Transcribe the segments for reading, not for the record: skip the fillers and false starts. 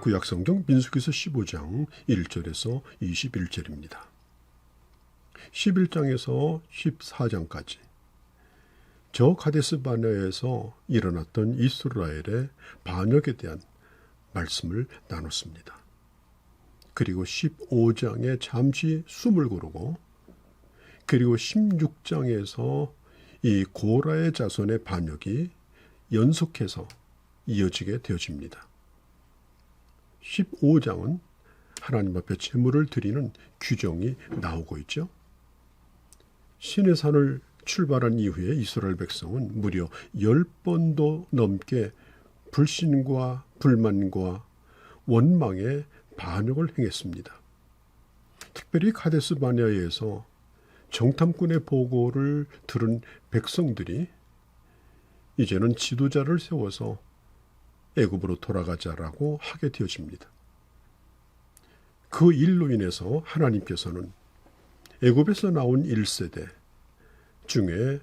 구약성경 민수기서 15장 1절에서 21절입니다. 11장에서 14장까지 저 가데스 바네아에서 일어났던 이스라엘의 반역에 대한 말씀을 나눴습니다. 그리고 15장에 잠시 숨을 고르고 그리고 16장에서 이 고라의 자손의 반역이 연속해서 이어지게 되어집니다. 15장은 하나님 앞에 제물을 드리는 규정이 나오고 있죠. 시내산을 출발한 이후에 이스라엘 백성은 무려 10번도 넘게 불신과 불만과 원망의 반역을 행했습니다. 특별히 카데스 바네아에서 정탐꾼의 보고를 들은 백성들이 이제는 지도자를 세워서 애굽으로 돌아가자라고 하게 되어집니다. 그 일로 인해서 하나님께서는 애굽에서 나온 1세대 중에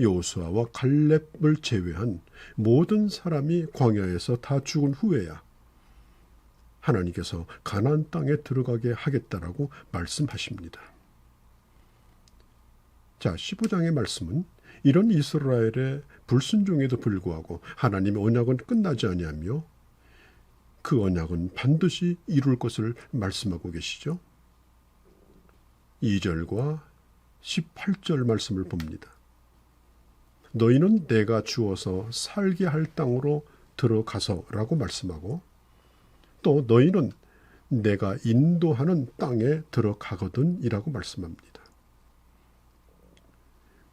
여호수아와 갈렙을 제외한 모든 사람이 광야에서 다 죽은 후에야 하나님께서 가나안 땅에 들어가게 하겠다라고 말씀하십니다. 자, 15장의 말씀은 이런 이스라엘의 불순종에도 불구하고 하나님의 언약은 끝나지 아니하며 그 언약은 반드시 이룰 것을 말씀하고 계시죠. 2절과 18절 말씀을 봅니다. 너희는 내가 주어서 살게 할 땅으로 들어가서라고 말씀하고 또 너희는 내가 인도하는 땅에 들어가거든 이라고 말씀합니다.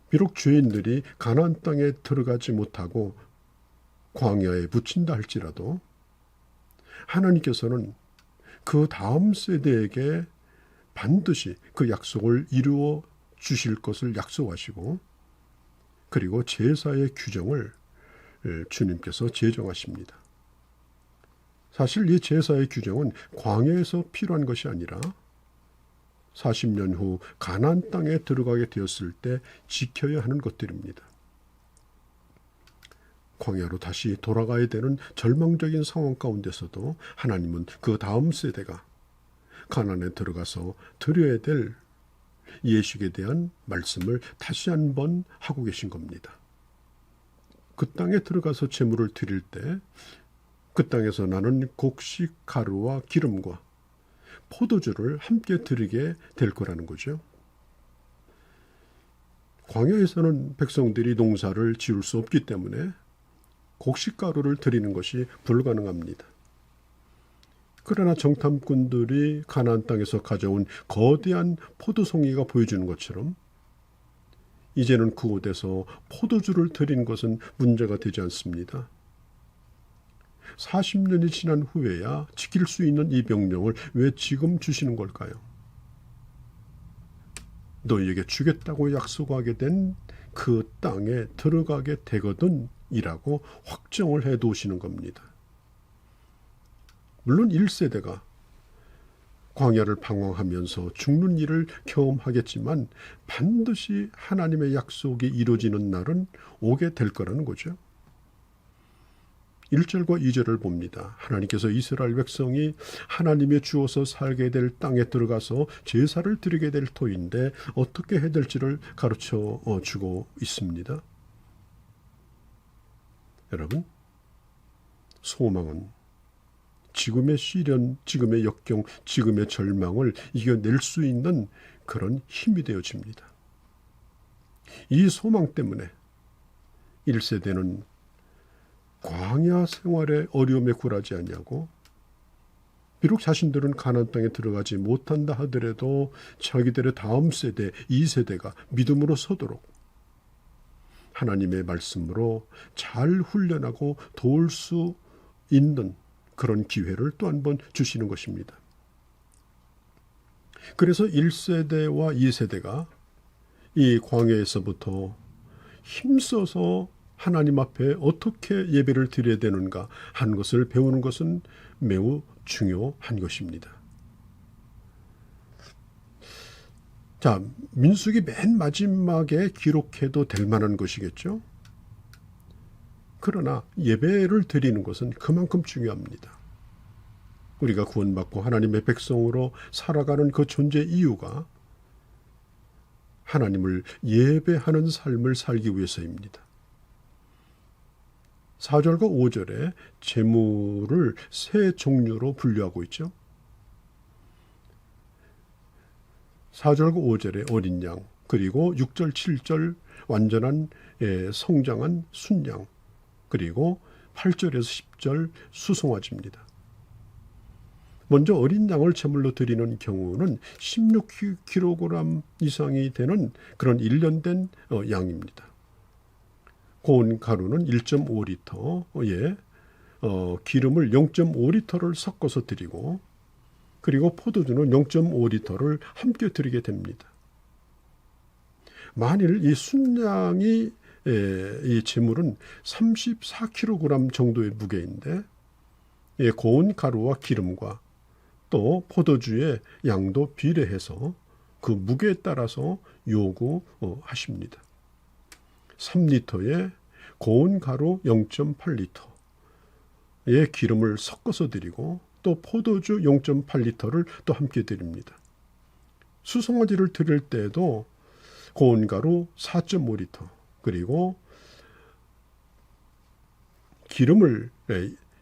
비록 죄인들이 가나안 땅에 들어가지 못하고 광야에 묻힌다 할지라도 하나님께서는 그 다음 세대에게 반드시 그 약속을 이루어 주실 것을 약속하시고 그리고 제사의 규정을 주님께서 제정하십니다. 사실 이 제사의 규정은 광야에서 필요한 것이 아니라 40년 후 가나안 땅에 들어가게 되었을 때 지켜야 하는 것들입니다. 광야로 다시 돌아가야 되는 절망적인 상황 가운데서도 하나님은 그 다음 세대가 가나안에 들어가서 드려야 될 예식에 대한 말씀을 다시 한번 하고 계신 겁니다. 그 땅에 들어가서 제물을 드릴 때 그 땅에서 나는 곡식 가루와 기름과 포도주를 함께 드리게 될 거라는 거죠. 광야에서는 백성들이 농사를 지을 수 없기 때문에 곡식가루를 드리는 것이 불가능합니다. 그러나 정탐꾼들이 가나안 땅에서 가져온 거대한 포도송이가 보여주는 것처럼 이제는 그곳에서 포도주를 드리는 것은 문제가 되지 않습니다. 40년이 지난 후에야 지킬 수 있는 이 명령을 왜 지금 주시는 걸까요? 너희에게 주겠다고 약속하게 된 그 땅에 들어가게 되거든 이라고 확정을 해 두시는 겁니다. 물론 1세대가 광야를 방황하면서 죽는 일을 경험하겠지만 반드시 하나님의 약속이 이루어지는 날은 오게 될 거라는 거죠. 1절과 2절을 봅니다. 하나님께서 이스라엘 백성이 하나님의 주어서 살게 될 땅에 들어가서 제사를 드리게 될 터인데 어떻게 해야 될지를 가르쳐 주고 있습니다. 여러분, 소망은 지금의 시련, 지금의 역경, 지금의 절망을 이겨낼 수 있는 그런 힘이 되어집니다. 이 소망 때문에 1세대는 광야 생활의 어려움에 굴하지 않냐고 비록 자신들은 가나안 땅에 들어가지 못한다 하더라도 자기들의 다음 세대, 2세대가 믿음으로 서도록 하나님의 말씀으로 잘 훈련하고 도울 수 있는 그런 기회를 또 한 번 주시는 것입니다. 그래서 1세대와 2세대가 이 광야에서부터 힘써서 하나님 앞에 어떻게 예배를 드려야 되는가 하는 것을 배우는 것은 매우 중요한 것입니다. 자, 민수기 맨 마지막에 기록해도 될 만한 것이겠죠. 그러나 예배를 드리는 것은 그만큼 중요합니다. 우리가 구원받고 하나님의 백성으로 살아가는 그 존재 이유가 하나님을 예배하는 삶을 살기 위해서입니다. 4절과 5절에 제물을 세 종류로 분류하고 있죠. 4절과 5절에 어린 양, 그리고 6절, 7절 완전한 성장한 순양, 그리고 8절에서 10절 수송아지입니다. 먼저 어린 양을 제물로 드리는 경우는 16kg 이상이 되는 그런 1년 된 양입니다. 고운 가루는 1.5리터에 기름을 0.5리터를 섞어서 드리고, 그리고 포도주는 0.5리터를 함께 드리게 됩니다. 만일 이 순양이 이 제물은 34kg 정도의 무게인데 고운 가루와 기름과 또 포도주의 양도 비례해서 그 무게에 따라서 요구하십니다. 3리터에 고운 가루 0.8리터의 기름을 섞어서 드리고 또 포도주 0.8리터를 또 함께 드립니다. 수송아지를 드릴 때에도 고운 가루 4.5리터 그리고 기름을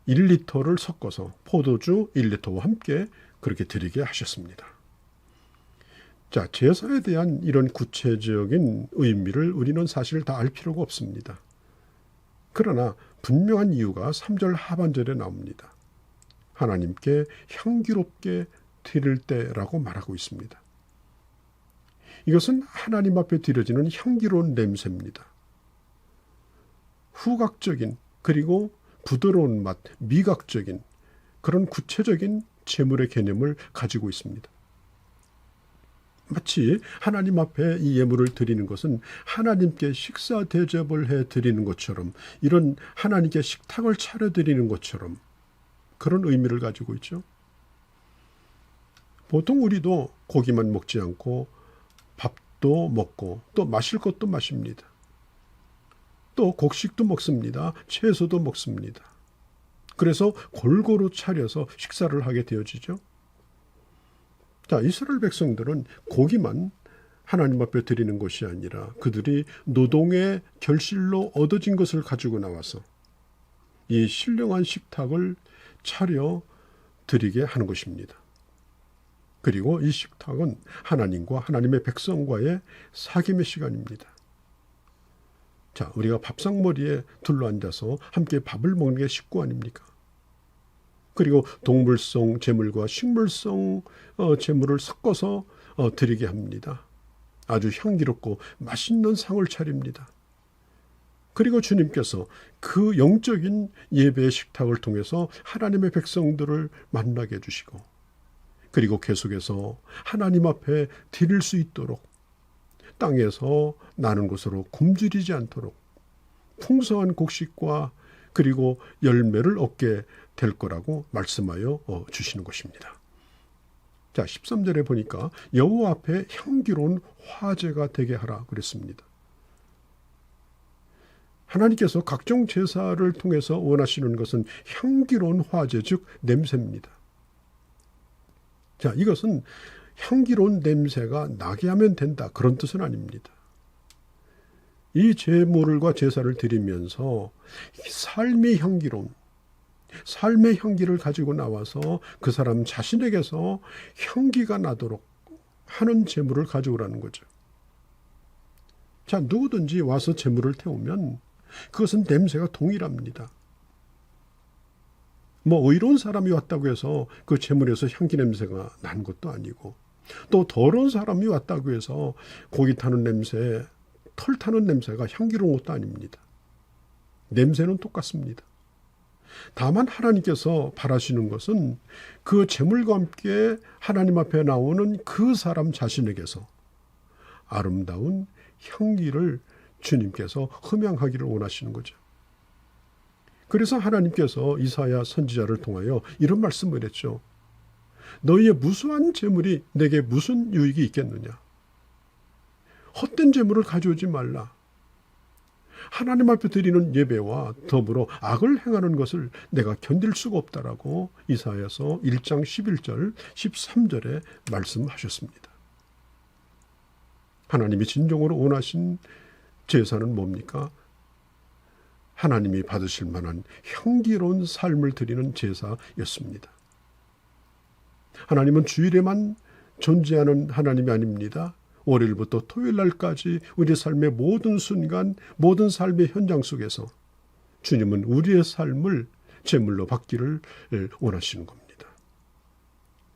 1리터를 섞어서 포도주 1리터와 함께 그렇게 드리게 하셨습니다. 자, 제사에 대한 이런 구체적인 의미를 우리는 사실 다 알 필요가 없습니다. 그러나 분명한 이유가 3절 하반절에 나옵니다. 하나님께 향기롭게 드릴 때라고 말하고 있습니다. 이것은 하나님 앞에 드려지는 향기로운 냄새입니다. 후각적인 그리고 부드러운 맛, 미각적인 그런 구체적인 제물의 개념을 가지고 있습니다. 마치 하나님 앞에 이 예물을 드리는 것은 하나님께 식사 대접을 해 드리는 것처럼, 이런 하나님께 식탁을 차려 드리는 것처럼 그런 의미를 가지고 있죠. 보통 우리도 고기만 먹지 않고 밥도 먹고 또 마실 것도 마십니다. 또 곡식도 먹습니다. 채소도 먹습니다. 그래서 골고루 차려서 식사를 하게 되어지죠. 자, 이스라엘 백성들은 고기만 하나님 앞에 드리는 것이 아니라 그들이 노동의 결실로 얻어진 것을 가지고 나와서 이 신령한 식탁을 차려 드리게 하는 것입니다. 그리고 이 식탁은 하나님과 하나님의 백성과의 사귐의 시간입니다. 자, 우리가 밥상머리에 둘러앉아서 함께 밥을 먹는 게 식구 아닙니까? 그리고 동물성 제물과 식물성 제물을 섞어서 드리게 합니다. 아주 향기롭고 맛있는 상을 차립니다. 그리고 주님께서 그 영적인 예배의 식탁을 통해서 하나님의 백성들을 만나게 해주시고, 그리고 계속해서 하나님 앞에 드릴 수 있도록 땅에서 나는 것으로 굶주리지 않도록 풍성한 곡식과 그리고 열매를 얻게 될 거라고 말씀하여 주시는 것입니다. 자, 13절에 보니까 여호와 앞에 향기로운 화제가 되게 하라 그랬습니다. 하나님께서 각종 제사를 통해서 원하시는 것은 향기로운 화제, 즉 냄새입니다. 자, 이것은 향기로운 냄새가 나게 하면 된다, 그런 뜻은 아닙니다. 이 제물과 제사를 드리면서 삶의 향기로운, 삶의 향기를 가지고 나와서 그 사람 자신에게서 향기가 나도록 하는 제물을 가져오라는 거죠. 자, 누구든지 와서 제물을 태우면 그것은 냄새가 동일합니다. 뭐 의로운 사람이 왔다고 해서 그 제물에서 향기 냄새가 난 것도 아니고, 또 더러운 사람이 왔다고 해서 고기 타는 냄새, 털 타는 냄새가 향기로운 것도 아닙니다. 냄새는 똑같습니다. 다만 하나님께서 바라시는 것은 그 제물과 함께 하나님 앞에 나오는 그 사람 자신에게서 아름다운 향기를 주님께서 흠양하기를 원하시는 거죠. 그래서 하나님께서 이사야 선지자를 통하여 이런 말씀을 했죠. 너희의 무수한 제물이 내게 무슨 유익이 있겠느냐. 헛된 제물을 가져오지 말라. 하나님 앞에 드리는 예배와 더불어 악을 행하는 것을 내가 견딜 수가 없다라고 이사야서 1장 11절 13절에 말씀하셨습니다. 하나님이 진정으로 원하신 제사는 뭡니까? 하나님이 받으실 만한 향기로운 삶을 드리는 제사였습니다. 하나님은 주일에만 존재하는 하나님이 아닙니다. 월요일부터 토요일날까지 우리 삶의 모든 순간, 모든 삶의 현장 속에서 주님은 우리의 삶을 제물로 받기를 원하시는 겁니다.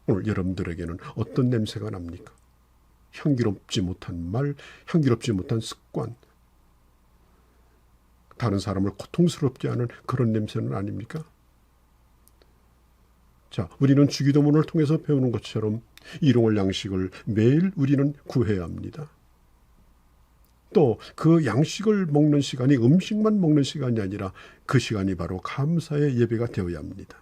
오늘 여러분들에게는 어떤 냄새가 납니까? 향기롭지 못한 말, 향기롭지 못한 습관, 다른 사람을 고통스럽게 하는 그런 냄새는 아닙니까? 자, 우리는 주기도문을 통해서 배우는 것처럼 일용할 양식을 매일 우리는 구해야 합니다. 또 그 양식을 먹는 시간이 음식만 먹는 시간이 아니라 그 시간이 바로 감사의 예배가 되어야 합니다.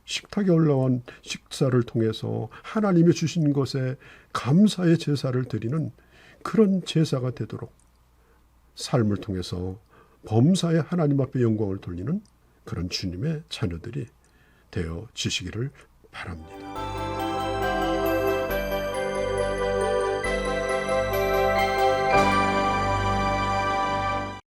식탁에 올라온 식사를 통해서 하나님이 주신 것에 감사의 제사를 드리는 그런 제사가 되도록 삶을 통해서 범사에 하나님 앞에 영광을 돌리는 그런 주님의 자녀들이 되어지시기를 바랍니다.